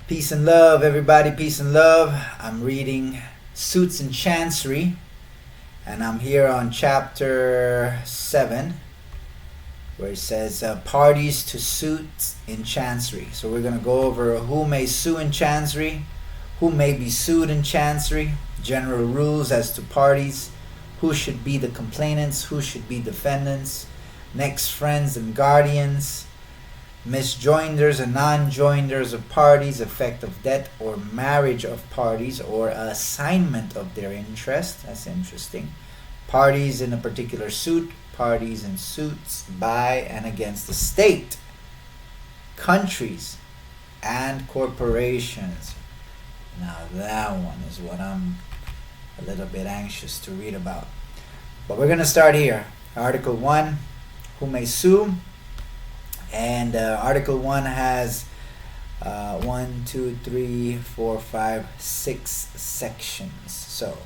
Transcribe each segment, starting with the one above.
Peace and love, everybody. Peace and love. I'm reading Suits and Chancery, and I'm here on chapter 7, where it says parties to suits in Chancery. So we're going to go over who may sue in Chancery, who may be sued in Chancery, general rules as to parties, who should be the complainants, who should be defendants, next friends and guardians, misjoinders and non-joinders of parties, effect of death or marriage of parties, or assignment of their interest. That's interesting. Parties in a particular suit, parties in suits by and against the state, countries, and corporations. Now that one is what I'm a little bit anxious to read about. But we're going to start here. Article 1, who may sue. And Article 1 has 1, 2, 3, 4, 5, 6 sections. So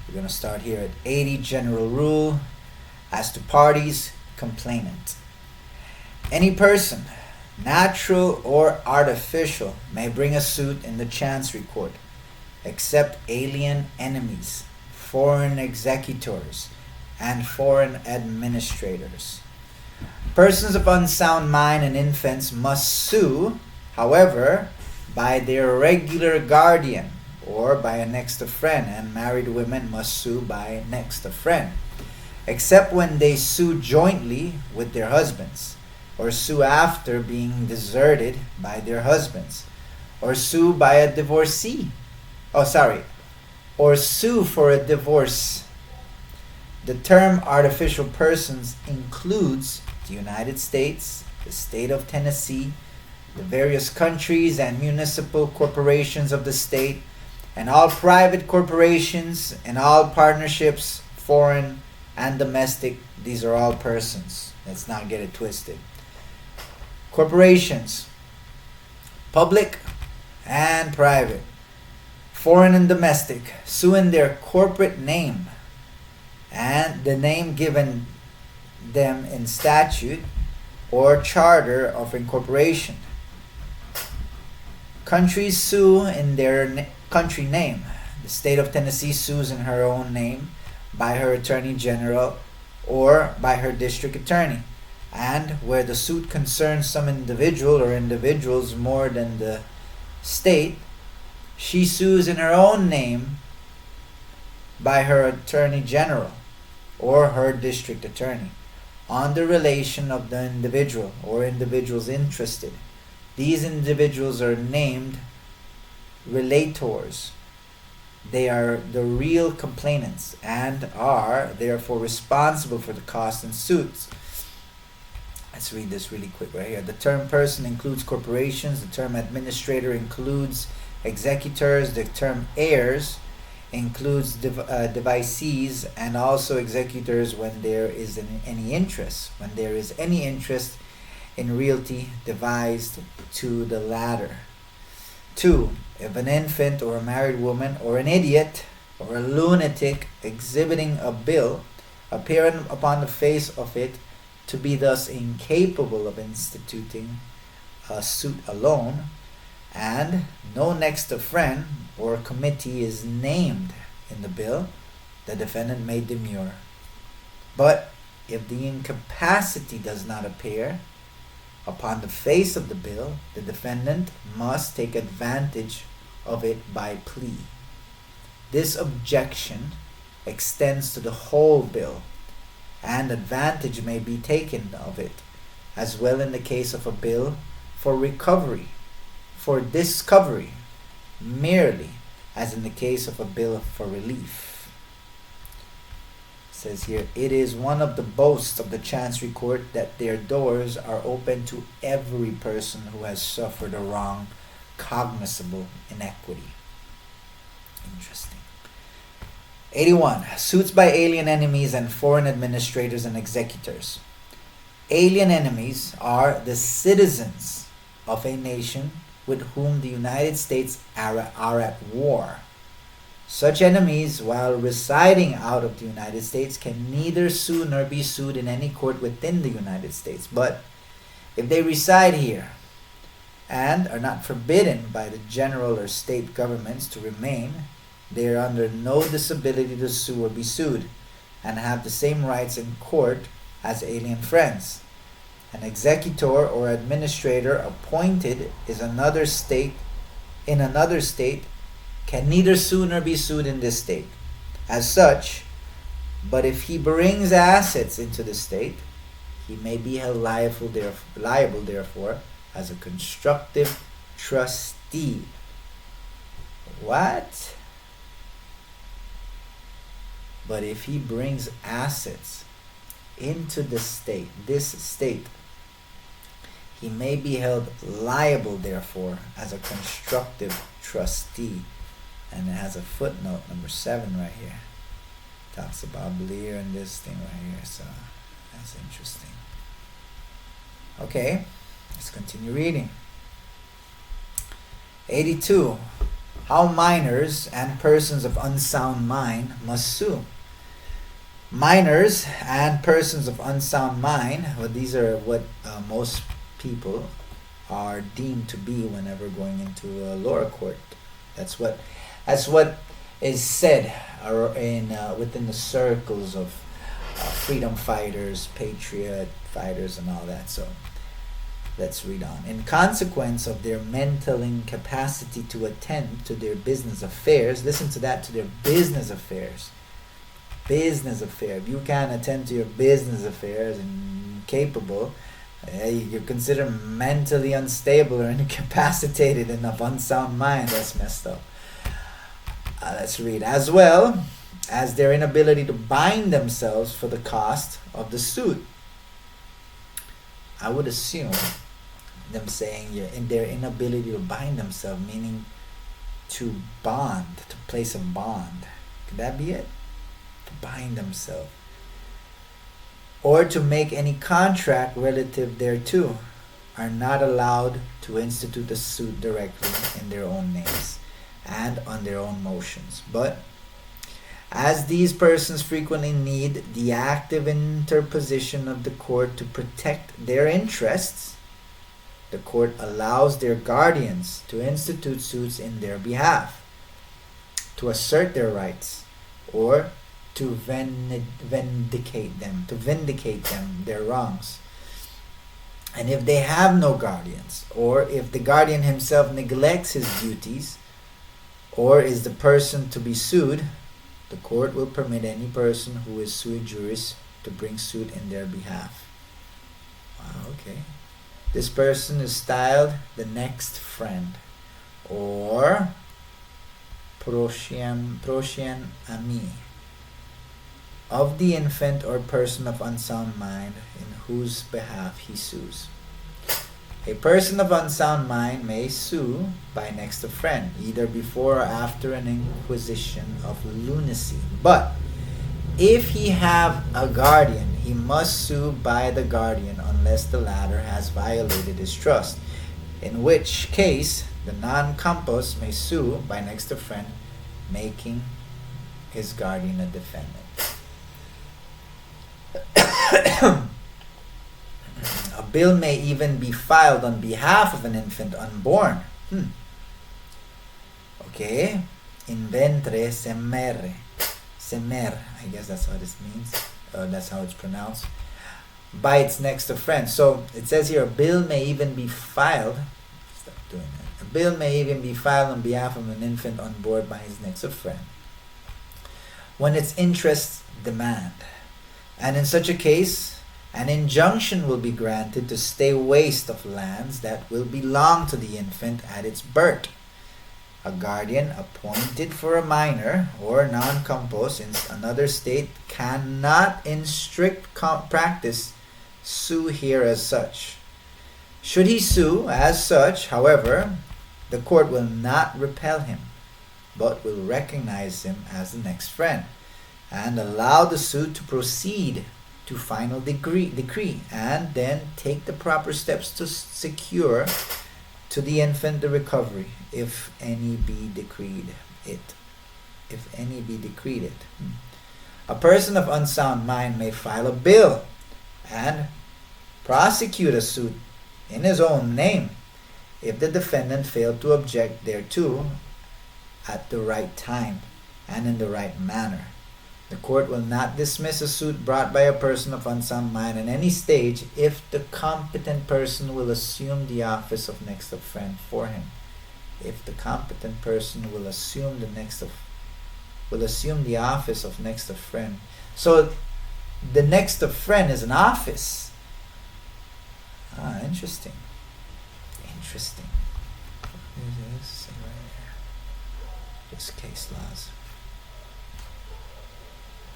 we're going to start here at 80, general rule. As to parties, complainant. Any person, natural or artificial, may bring a suit in the Chancery Court, except alien enemies, foreign executors, and foreign administrators. Persons of unsound mind and infants must sue, however, by their regular guardian or by a next of friend, and married women must sue by next of friend, except when they sue jointly with their husbands, or sue after being deserted by their husbands, or sue by a divorcee. Or sue for a divorce. The term artificial persons includes the United States, the state of Tennessee, the various countries and municipal corporations of the state, and all private corporations and all partnerships, foreign and domestic. These are all persons. Let's not get it twisted. Corporations, public and private, foreign and domestic, sue in their corporate name and the name given them in statute or charter of incorporation. Countries sue in their country name. The state of Tennessee sues in her own name by her attorney general or by her district attorney, and where the suit concerns some individual or individuals more than the state, she sues in her own name by her attorney general or her district attorney on the relation of the individual or individuals interested. These individuals are named relators. They are the real complainants and are therefore responsible for the costs and suits. Let's read this really quick right here. The term person includes corporations. The term administrator includes executors. The term heirs includes devisees and also executors when there is any interest. When there is any interest in realty devised to the latter. 2. If an infant or a married woman or an idiot or a lunatic exhibiting a bill appearing upon the face of it to be thus incapable of instituting a suit alone, and no next of friend or committee is named in the bill, the defendant may demur. But if the incapacity does not appear upon the face of the bill, the defendant must take advantage of it by plea. This objection extends to the whole bill, and advantage may be taken of it, as well in the case of a bill for recovery, for discovery, merely as in the case of a bill for relief. It says here, it is one of the boasts of the Chancery Court that their doors are open to every person who has suffered a wrong cognizable inequity. Interesting. 81. Suits by alien enemies and foreign administrators and executors. Alien enemies are the citizens of a nation with whom the United States are at war. Such enemies, while residing out of the United States, can neither sue nor be sued in any court within the United States. But if they reside here and are not forbidden by the general or state governments to remain, they are under no disability to sue or be sued, and have the same rights in court as alien friends. An executor or administrator appointed is another state in another state can neither sue nor be sued in this state as such, but if he brings assets into the state, he may be held liable therefore as a constructive trustee. What? But if he brings assets into this state, he may be held liable therefore as a constructive trustee. And it has a footnote, number 7 right here. Talks about Bleer and this thing right here, so that's interesting. Okay, let's continue reading. 82. How minors and persons of unsound mind must sue. Minors and persons of unsound mind, well, these are what most people are deemed to be whenever going into a lower court. That's what is said within the circles of freedom fighters, patriot fighters, and all that. So let's read on. In consequence of their mental incapacity to attend to their business affairs, listen to that, to their business affairs. Business affair. If you can't attend to your business affairs and incapable, you're considered mentally unstable or incapacitated and of unsound mind. That's messed up. Let's read. As well as their inability to bind themselves for the cost of the suit. I would assume them saying in their inability to bind themselves, meaning to bond, to place a bond. Could that be it? To bind themselves. Or to make any contract relative thereto, are not allowed to institute a suit directly in their own names and on their own motions. But as these persons frequently need the active interposition of the court to protect their interests, the court allows their guardians to institute suits in their behalf, to assert their rights, or to vindicate them, their wrongs. And if they have no guardians, or if the guardian himself neglects his duties, or is the person to be sued, the court will permit any person who is sui juris to bring suit in their behalf. Wow, okay. This person is styled the next friend, or prochain ami, of the infant or person of unsound mind in whose behalf he sues. A person of unsound mind may sue by next of friend, either before or after an inquisition of lunacy. But if he have a guardian, he must sue by the guardian unless the latter has violated his trust, in which case the non-compos may sue by next of friend, making his guardian a defendant. A bill may even be filed on behalf of an infant unborn. Okay. In ventre semere. Semer, I guess that's what this means. That's how it's pronounced. By its next of friend. So it says here, a bill may even be filed. Stop doing that. A bill may even be filed on behalf of an infant unborn by his next of friend, when its interests demand. And in such a case, an injunction will be granted to stay waste of lands that will belong to the infant at its birth. A guardian appointed for a minor or non-compos in another state cannot in strict practice sue here as such. Should he sue as such, however, the court will not repel him, but will recognize him as the next friend, and allow the suit to proceed to final decree, and then take the proper steps to secure to the infant the recovery, if any be decreed it. A person of unsound mind may file a bill and prosecute a suit in his own name, if the defendant failed to object thereto at the right time and in the right manner. The court will not dismiss a suit brought by a person of unsound mind at any stage if the competent person will assume the office of next of friend for him. If the competent person will assume the office of next of friend. So the next of friend is an office. Interesting. Interesting. What is this right here? Just case laws.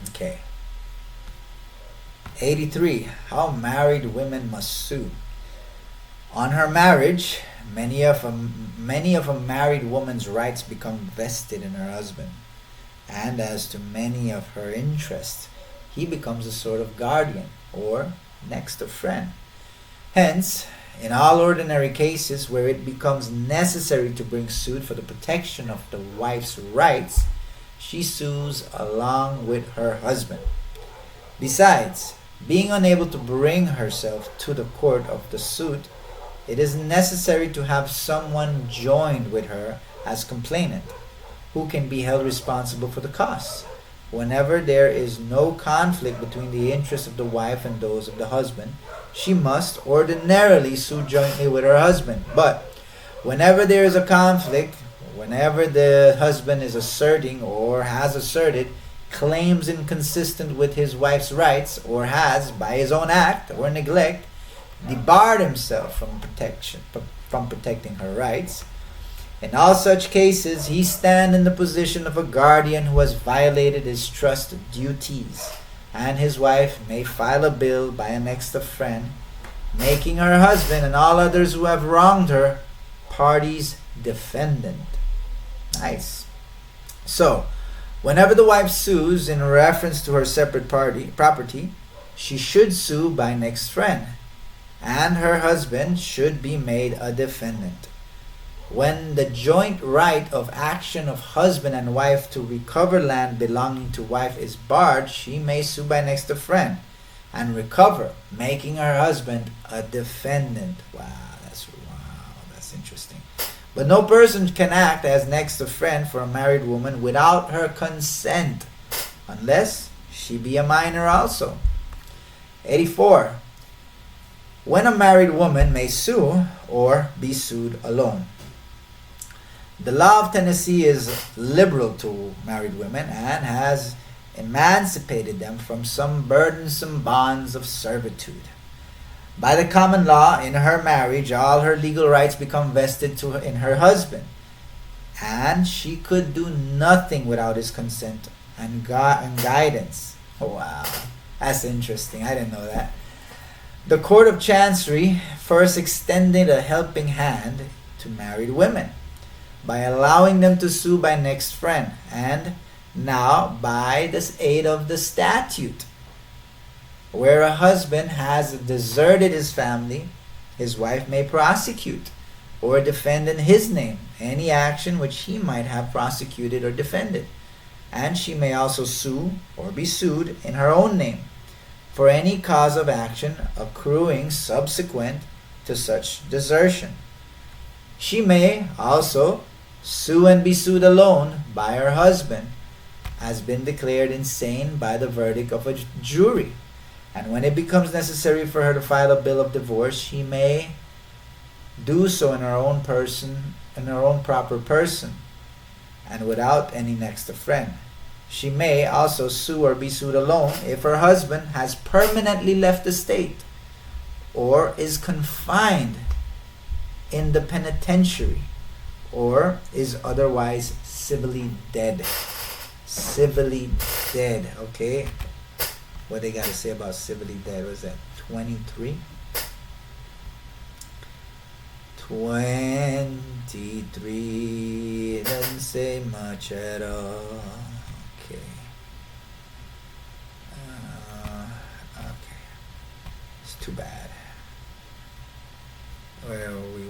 Okay. 83. How married women must sue. On her marriage, many of a married woman's rights become vested in her husband, and as to many of her interests, he becomes a sort of guardian or next of friend. Hence, in all ordinary cases where it becomes necessary to bring suit for the protection of the wife's rights, she sues along with her husband. Besides, being unable to bring herself to the court of the suit, it is necessary to have someone joined with her as complainant, who can be held responsible for the costs. Whenever there is no conflict between the interests of the wife and those of the husband, she must ordinarily sue jointly with her husband. But whenever there is a conflict, whenever the husband is asserting or has asserted claims inconsistent with his wife's rights, or has, by his own act or neglect, debarred himself from protecting her rights, in all such cases he stands in the position of a guardian who has violated his trust duties, and his wife may file a bill by a next of friend, making her husband and all others who have wronged her parties defendant. Nice. So, whenever the wife sues in reference to her separate property, she should sue by next friend, and her husband should be made a defendant. When the joint right of action of husband and wife to recover land belonging to wife is barred, she may sue by next of friend and recover, making her husband a defendant. Wow, that's interesting. But no person can act as next of friend for a married woman without her consent, unless she be a minor also. 84. When a married woman may sue or be sued alone. The law of Tennessee is liberal to married women and has emancipated them from some burdensome bonds of servitude. By the common law, in her marriage, all her legal rights become vested in her husband, and she could do nothing without his consent and guidance. Oh, wow, that's interesting. I didn't know that. The Court of Chancery first extended a helping hand to married women by allowing them to sue by next friend, and now by the aid of the statute. Where a husband has deserted his family, his wife may prosecute or defend in his name any action which he might have prosecuted or defended, and she may also sue or be sued in her own name for any cause of action accruing subsequent to such desertion. She may also sue and be sued alone by her husband, has been declared insane by the verdict of a jury. And when it becomes necessary for her to file a bill of divorce, she may do so in her own proper person, and without any next of friend. She may also sue or be sued alone if her husband has permanently left the state or is confined in the penitentiary or is otherwise civilly dead. Civilly dead, okay? What they got to say about civilly dead? Was that 23? 23. It doesn't say much at all. Okay. Okay. It's too bad. Where are we?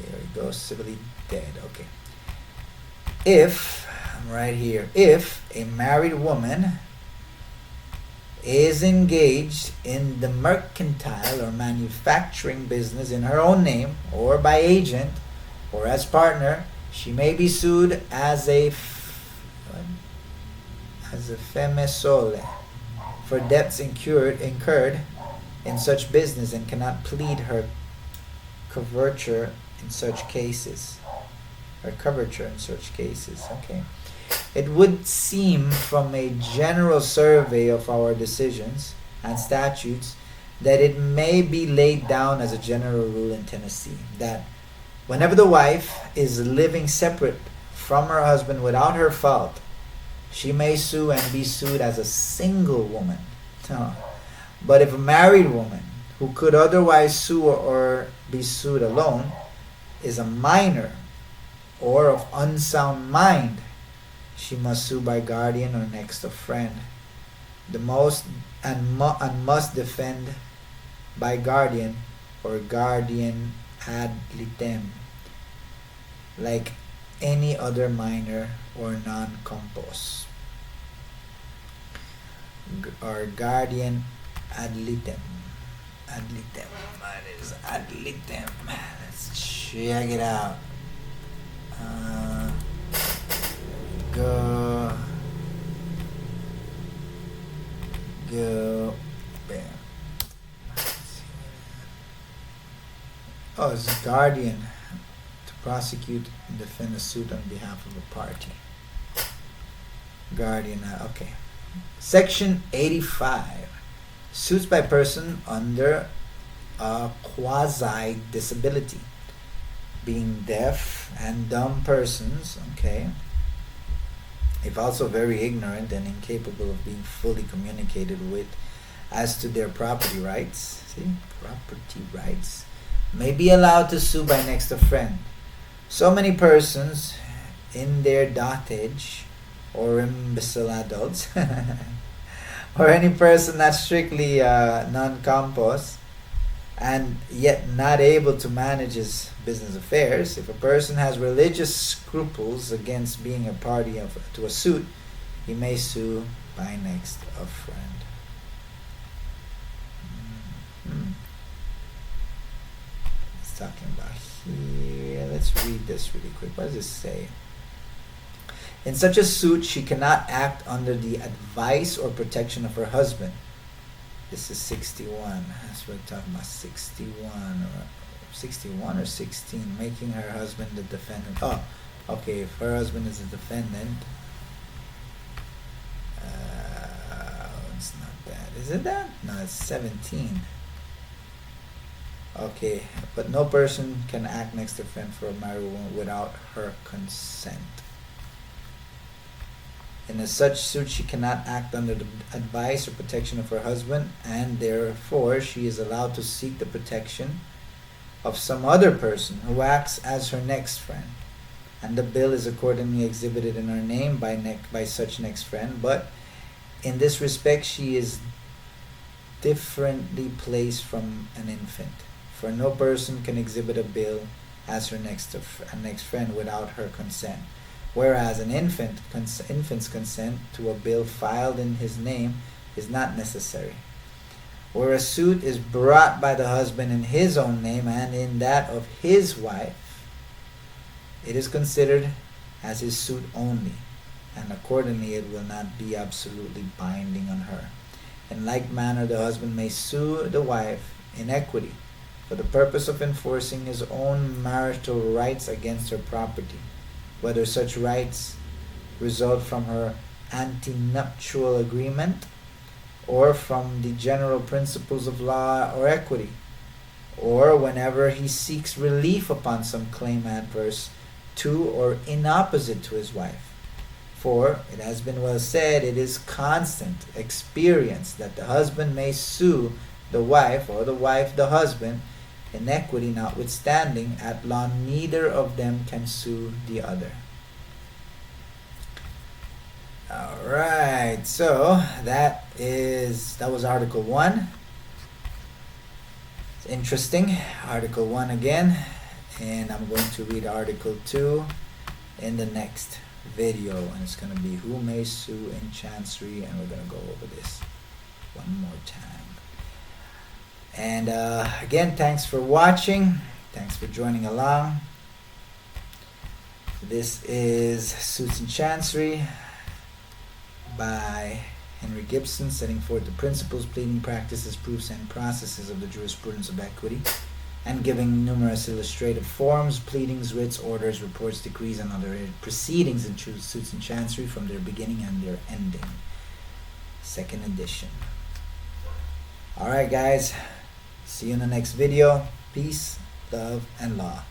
There we go. Civilly dead. Okay. If, I'm right here, if a married woman is engaged in the mercantile or manufacturing business in her own name or by agent or as partner, she may be sued as a femme sole for debts incurred in such business and cannot plead her coverture in such cases. Okay. It would seem from a general survey of our decisions and statutes that it may be laid down as a general rule in Tennessee that whenever the wife is living separate from her husband without her fault, she may sue and be sued as a single woman. But if a married woman who could otherwise sue or be sued alone is a minor or of unsound mind, she must sue by guardian or next of friend. The most and must defend by guardian or guardian ad litem, like any other minor or non-compos. Or guardian ad litem. What is ad litem? Let's check it out. Go. Bam. Oh, it's a guardian to prosecute and defend a suit on behalf of a party. Guardian, okay. Section 85. Suits by person under a quasi-disability. Being deaf and dumb persons, okay, if also very ignorant and incapable of being fully communicated with as to their property rights, may be allowed to sue by next of friend. So many persons in their dotage or imbecile adults or any person not strictly non-compos and yet not able to manage his business affairs. If a person has religious scruples against being a party to a suit, he may sue by next of friend. It's talking about here. Let's read this really quick. What does this say? In such a suit, she cannot act under the advice or protection of her husband. This is 61. That's what we're talking about. 61 or 16. Making her husband the defendant. Oh, okay. If her husband is a defendant, it's not that. Is it that? No, it's 17. Okay, but no person can act next of friend for a married woman without her consent. In a such suit, she cannot act under the advice or protection of her husband, and therefore she is allowed to seek the protection of some other person who acts as her next friend. And the bill is accordingly exhibited in her name by such next friend, but in this respect she is differently placed from an infant. For no person can exhibit a bill as her next friend without her consent. Whereas an infant's consent to a bill filed in his name is not necessary. Where a suit is brought by the husband in his own name and in that of his wife, it is considered as his suit only, and accordingly it will not be absolutely binding on her. In like manner, the husband may sue the wife in equity for the purpose of enforcing his own marital rights against her property, whether such rights result from her antenuptial agreement or from the general principles of law or equity, or whenever he seeks relief upon some claim adverse to or inopposite to his wife. For it has been well said, it is constant experience that the husband may sue the wife or the wife the husband, in equity notwithstanding, at law neither of them can sue the other. Alright, so that was Article 1. It's interesting. Article 1 again, and I'm going to read Article 2 in the next video, and it's going to be who may sue in Chancery, and we're going to go over this. one more time. And again, thanks for watching. Thanks for joining along. This is Suits and Chancery by Henry Gibson, setting forth the principles, pleading practices, proofs, and processes of the jurisprudence of equity, and giving numerous illustrative forms, pleadings, writs, orders, reports, decrees, and other proceedings in Suits and Chancery from their beginning and their ending. Second edition. Alright guys, see you in the next video. Peace, love, and law.